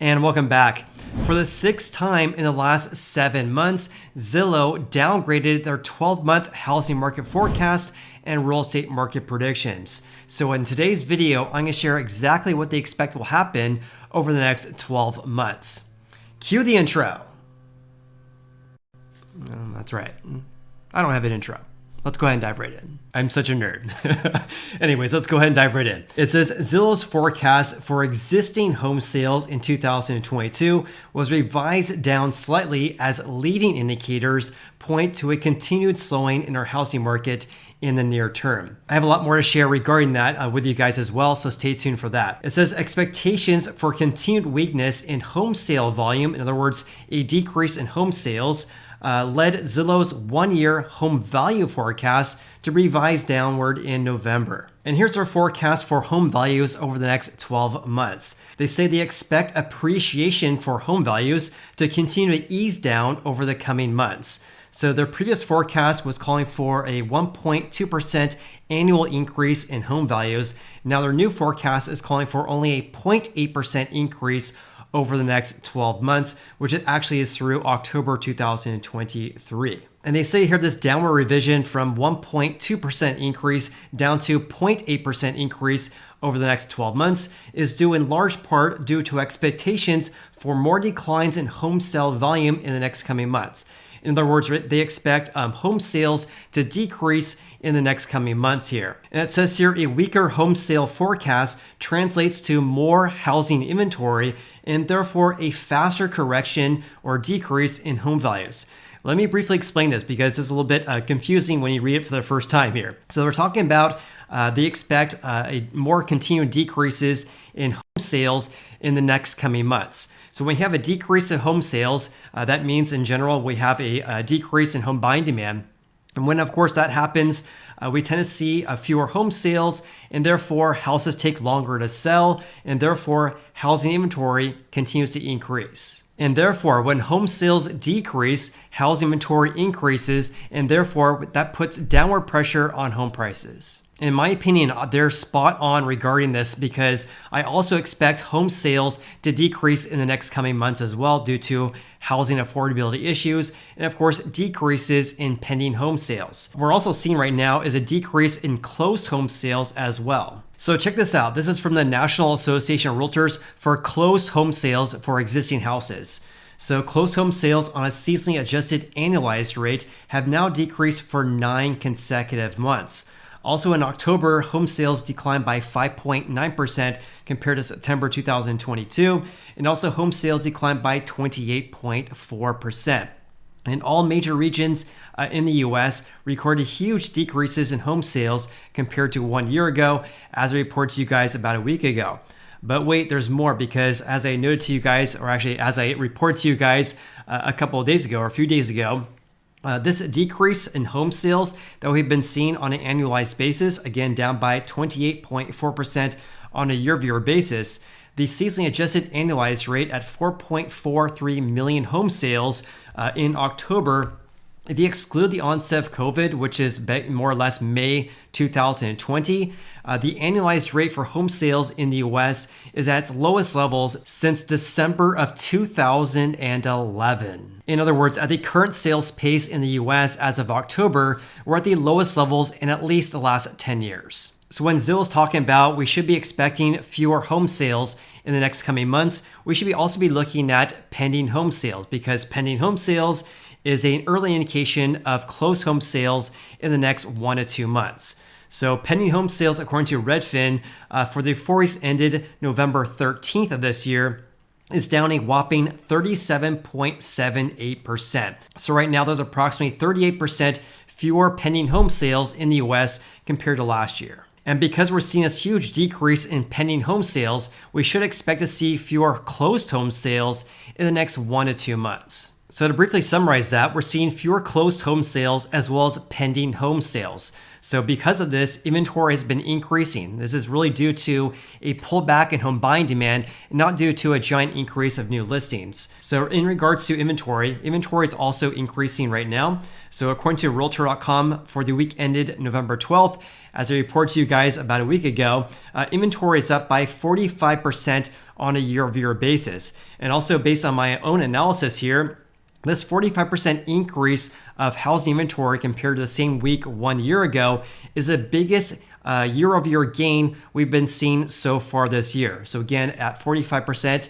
And welcome back. For the sixth time in the last 7 months, Zillow downgraded their 12-month housing market forecast and real estate market predictions. So in today's video, I'm going to share exactly what they expect will happen over the next 12 months. Cue the intro. That's right. I don't have an intro. Let's go ahead and dive right in. I'm such a nerd. Anyways, let's go ahead and dive right in. It says Zillow's forecast for existing home sales in 2022 was revised down slightly as leading indicators point to a continued slowing in our housing market in the near term. I have a lot more to share regarding that with you guys as well, so stay tuned for that. It says expectations for continued weakness in home sale volume, in other words, a decrease in home sales, led Zillow's one-year home value forecast to revise downward in November. And here's our forecast for home values over the next 12 months. They say they expect appreciation for home values to continue to ease down over the coming months. So their previous forecast was calling for a 1.2% annual increase in home values. Now their new forecast is calling for only a 0.8% increase over the next 12 months, which actually is through October 2023. And they say here this downward revision from 1.2% increase down to 0.8% increase over the next 12 months is due in large part due to expectations for more declines in home sale volume in the next coming months. In other words, they expect home sales to decrease in the next coming months here. And it says here a weaker home sale forecast translates to more housing inventory and therefore a faster correction or decrease in home values. Let me briefly explain this because it's a little bit confusing when you read it for the first time here. So we're talking about they expect a more continued decreases in home sales in the next coming months. So when you have a decrease in home sales, that means in general we have a decrease in home buying demand. And when, of course, that happens, we tend to see fewer home sales, and therefore houses take longer to sell, and therefore housing inventory continues to increase. And therefore, when home sales decrease, housing inventory increases, and therefore that puts downward pressure on home prices. In my opinion, they're spot on regarding this because I also expect home sales to decrease in the next coming months as well due to housing affordability issues and of course decreases in pending home sales. What we're also seeing right now is a decrease in closed home sales as well. So check this out. This is from the National Association of Realtors for closed home sales for existing houses. So closed home sales on a seasonally adjusted annualized rate have now decreased for 9 consecutive months. Also in October, home sales declined by 5.9% compared to September 2022, and also home sales declined by 28.4%. And all major regions in the US recorded huge decreases in home sales compared to 1 year ago, as I reported to you guys about a week ago. But wait, there's more because as I noted to you guys, or actually as I reported to you guys a couple of days ago or a few days ago, this decrease in home sales that we've been seeing on an annualized basis, again down by 28.4% on a year-over-year basis, the seasonally adjusted annualized rate at 4.43 million home sales in October. If you exclude the onset of COVID, which is more or less May 2020, the annualized rate for home sales in the US is at its lowest levels since December of 2011. In other words, at the current sales pace in the US as of October, we're at the lowest levels in at least the last 10 years. So when Zillow's talking about we should be expecting fewer home sales in the next coming months, we should also be looking at pending home sales because pending home sales is an early indication of closed home sales in the next 1 to 2 months. So pending home sales, according to Redfin, for the 4 weeks ended November 13th of this year, is down a whopping 37.78%. So right now, there's approximately 38% fewer pending home sales in the US compared to last year. And because we're seeing this huge decrease in pending home sales, we should expect to see fewer closed home sales in the next 1 to 2 months. So to briefly summarize that, we're seeing fewer closed home sales as well as pending home sales. So because of this, inventory has been increasing. This is really due to a pullback in home buying demand, not due to a giant increase of new listings. So in regards to inventory is also increasing right now. So according to Realtor.com, for the week ended November 12th, as I reported to you guys about a week ago, inventory is up by 45% on a year-over-year basis. And also based on my own analysis here, this 45% increase of housing inventory compared to the same week 1 year ago is the biggest year-over-year gain we've been seeing so far this year. So again, at 45%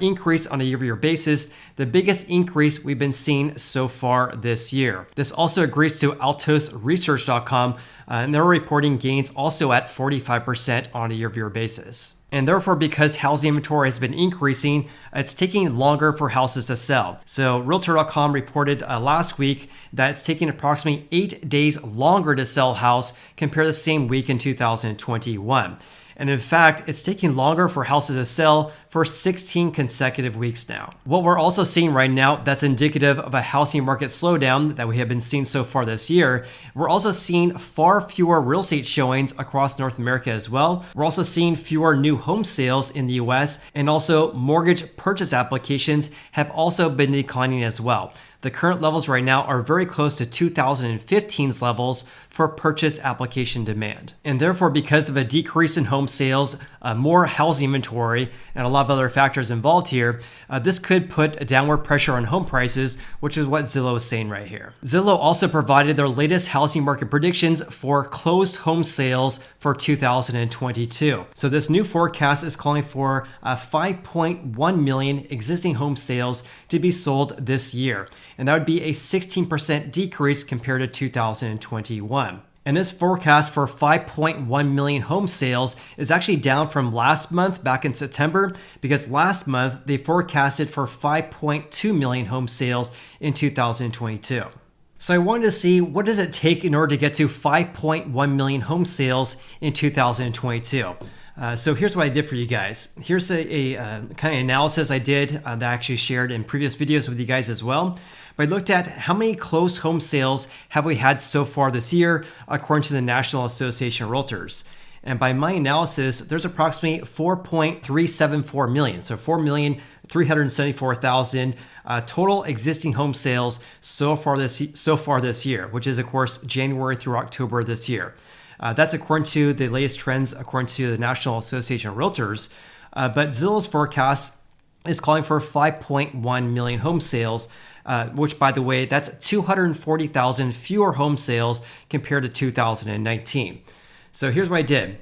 increase on a year-over-year basis, the biggest increase we've been seeing so far this year. This also agrees to altosresearch.com, and they're reporting gains also at 45% on a year-over-year basis. And therefore, because housing inventory has been increasing, it's taking longer for houses to sell. So Realtor.com reported last week that it's taking approximately 8 days longer to sell a house compared to the same week in 2021. And in fact, it's taking longer for houses to sell for 16 consecutive weeks now. What we're also seeing right now that's indicative of a housing market slowdown that we have been seeing so far this year, we're also seeing far fewer real estate showings across North America as well. We're also seeing fewer new home sales in the US, and also mortgage purchase applications have also been declining as well. The current levels right now are very close to 2015's levels for purchase application demand. And therefore, because of a decrease in home sales, more housing inventory, and a lot of other factors involved here, this could put a downward pressure on home prices, which is what Zillow is saying right here. Zillow also provided their latest housing market predictions for closed home sales for 2022. So this new forecast is calling for 5.1 million existing home sales to be sold this year. And that would be a 16% decrease compared to 2021. And this forecast for 5.1 million home sales is actually down from last month back in September, because last month they forecasted for 5.2 million home sales in 2022. So I wanted to see, what does it take in order to get to 5.1 million home sales in 2022? So here's what I did for you guys. Here's a kind of analysis I did that I actually shared in previous videos with you guys as well. But I looked at how many closed home sales have we had so far this year, according to the National Association of Realtors. And by my analysis, there's approximately 4.374 million. So 4,374,000 total existing home sales so far this year, which is of course January through October this year. That's according to the latest trends, according to the National Association of Realtors. But Zillow's forecast is calling for 5.1 million home sales, which, by the way, that's 240,000 fewer home sales compared to 2019. So here's what I did.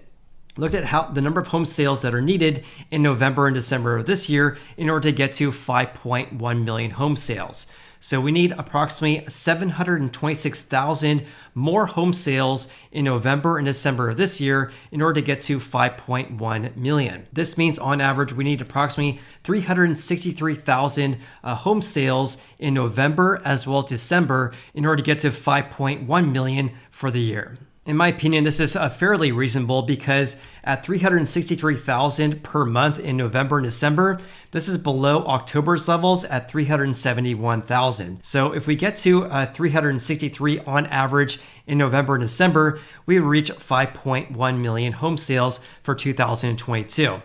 Looked at how the number of home sales that are needed in November and December of this year in order to get to 5.1 million home sales. So we need approximately 726,000 more home sales in November and December of this year in order to get to 5.1 million. This means on average, we need approximately 363,000 home sales in November as well as December in order to get to 5.1 million for the year. In my opinion, this is fairly reasonable, because at 363,000 per month in November and December, this is below October's levels at 371,000. So if we get to 363 on average in November and December, we would reach 5.1 million home sales for 2022.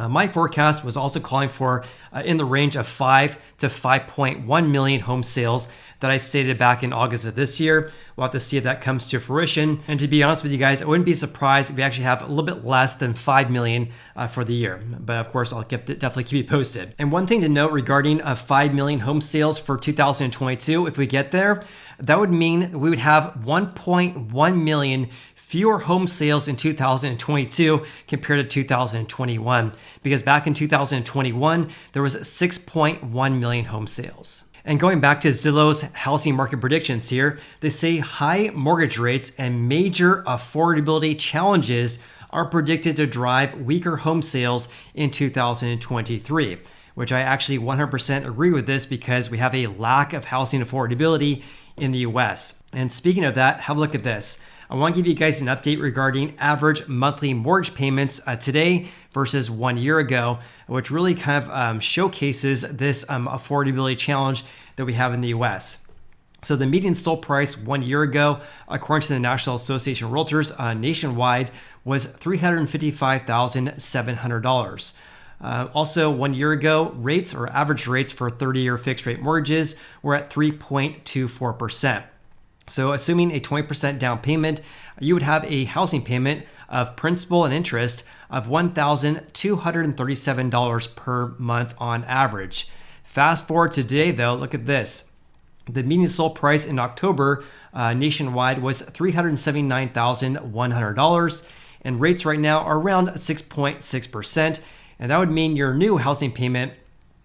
My forecast was also calling for in the range of 5 to 5.1 million home sales that I stated back in August of this year. We'll have to see if that comes to fruition. And to be honest with you guys, I wouldn't be surprised if we actually have a little bit less than 5 million for the year. But of course, I'll definitely keep you posted. And one thing to note regarding 5 million home sales for 2022, if we get there, that would mean we would have 1.1 million fewer home sales in 2022 compared to 2021, because back in 2021, there was 6.1 million home sales. And going back to Zillow's housing market predictions here, they say high mortgage rates and major affordability challenges are predicted to drive weaker home sales in 2023, which I actually 100% agree with this, because we have a lack of housing affordability in the US. And speaking of that, have a look at this. I want to give you guys an update regarding average monthly mortgage payments today versus 1 year ago, which really kind of showcases this affordability challenge that we have in the US. So the median sold price 1 year ago, according to the National Association of Realtors nationwide, was $355,700. Also, 1 year ago, rates or average rates for 30-year fixed rate mortgages were at 3.24%. So assuming a 20% down payment, you would have a housing payment of principal and interest of $1,237 per month on average. Fast forward to today though, look at this. The median sold price in October nationwide was $379,100, and rates right now are around 6.6%, and that would mean your new housing payment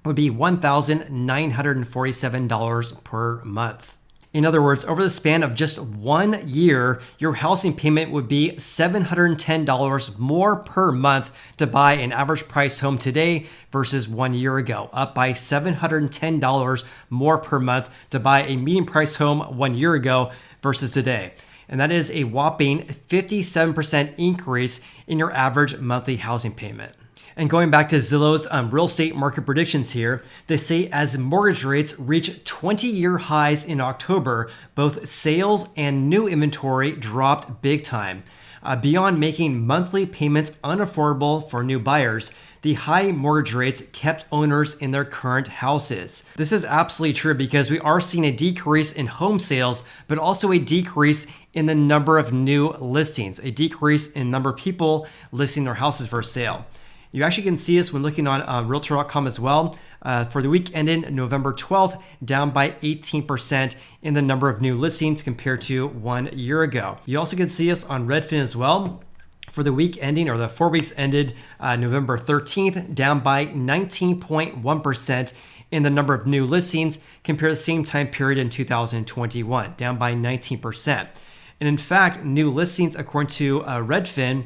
would be $1,947 per month. In other words, over the span of just 1 year, your housing payment would be $710 more per month to buy an average price home today versus 1 year ago, up by $710 more per month to buy a median price home 1 year ago versus today. And that is a whopping 57% increase in your average monthly housing payment. And going back to Zillow's real estate market predictions here, they say as mortgage rates reach 20-year highs in October, both sales and new inventory dropped big time. Beyond making monthly payments unaffordable for new buyers, the high mortgage rates kept owners in their current houses. This is absolutely true because we are seeing a decrease in home sales, but also a decrease in the number of new listings, a decrease in number of people listing their houses for sale. You actually can see this when looking on Realtor.com as well. For the week ended November 12th, down by 18% in the number of new listings compared to 1 year ago. You also can see this on Redfin as well. For the week ending, or the 4 weeks ended November 13th, down by 19.1% in the number of new listings compared to the same time period in 2021, down by 19%. And in fact, new listings, according to Redfin,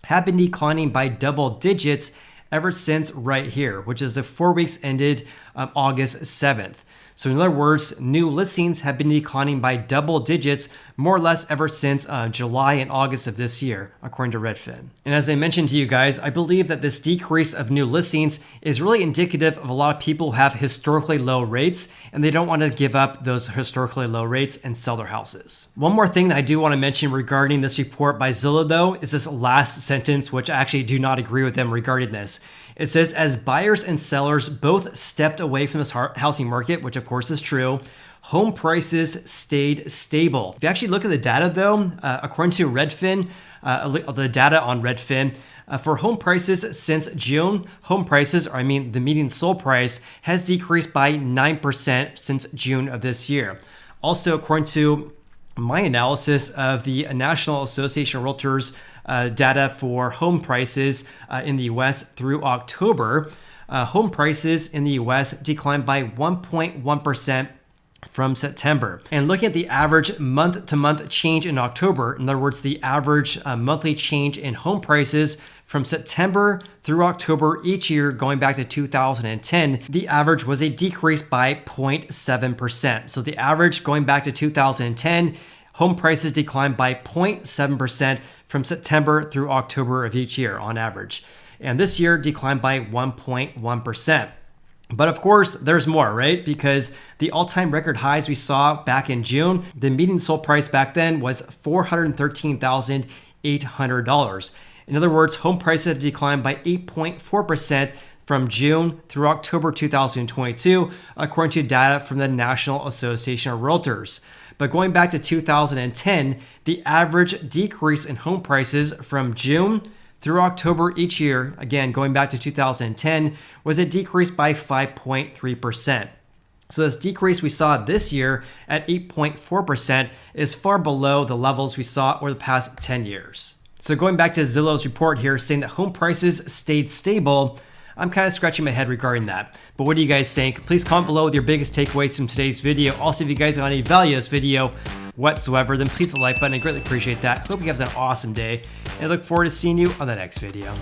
have been declining by double digits ever since right here, which is the 4 weeks ended August 7th. So in other words, new listings have been declining by double digits more or less ever since July and August of this year, according to Redfin. And as I mentioned to you guys, I believe that this decrease of new listings is really indicative of a lot of people who have historically low rates and they don't want to give up those historically low rates and sell their houses. One more thing that I do want to mention regarding this report by Zillow though is this last sentence, which I actually do not agree with them regarding this. It says, as buyers and sellers both stepped away from this housing market, which of course is true, home prices stayed stable. If you actually look at the data though, according to Redfin, the data on Redfin, for home prices since June, the median sold price has decreased by 9% since June of this year. Also, according to my analysis of the National Association of Realtors data for home prices in the US through October, home prices in the US declined by 1.1% from September. And looking at the average month-to-month change in October, in other words, the average monthly change in home prices from September through October each year going back to 2010, the average was a decrease by 0.7%. So the average going back to 2010, home prices declined by 0.7% from September through October of each year on average. And this year declined by 1.1%. But of course, there's more, right? Because the all-time record highs we saw back in June, the median sold price back then was $413,800. In other words, home prices have declined by 8.4% from June through October 2022, according to data from the National Association of Realtors. But going back to 2010, the average decrease in home prices from June through October each year, again, going back to 2010, was a decrease by 5.3%. So this decrease we saw this year at 8.4% is far below the levels we saw over the past 10 years. So going back to Zillow's report here saying that home prices stayed stable, I'm kind of scratching my head regarding that. But what do you guys think? Please comment below with your biggest takeaways from today's video. Also, if you guys got any value in this video whatsoever, then please hit the like button. I greatly appreciate that. Hope you guys have an awesome day, and I look forward to seeing you on the next video.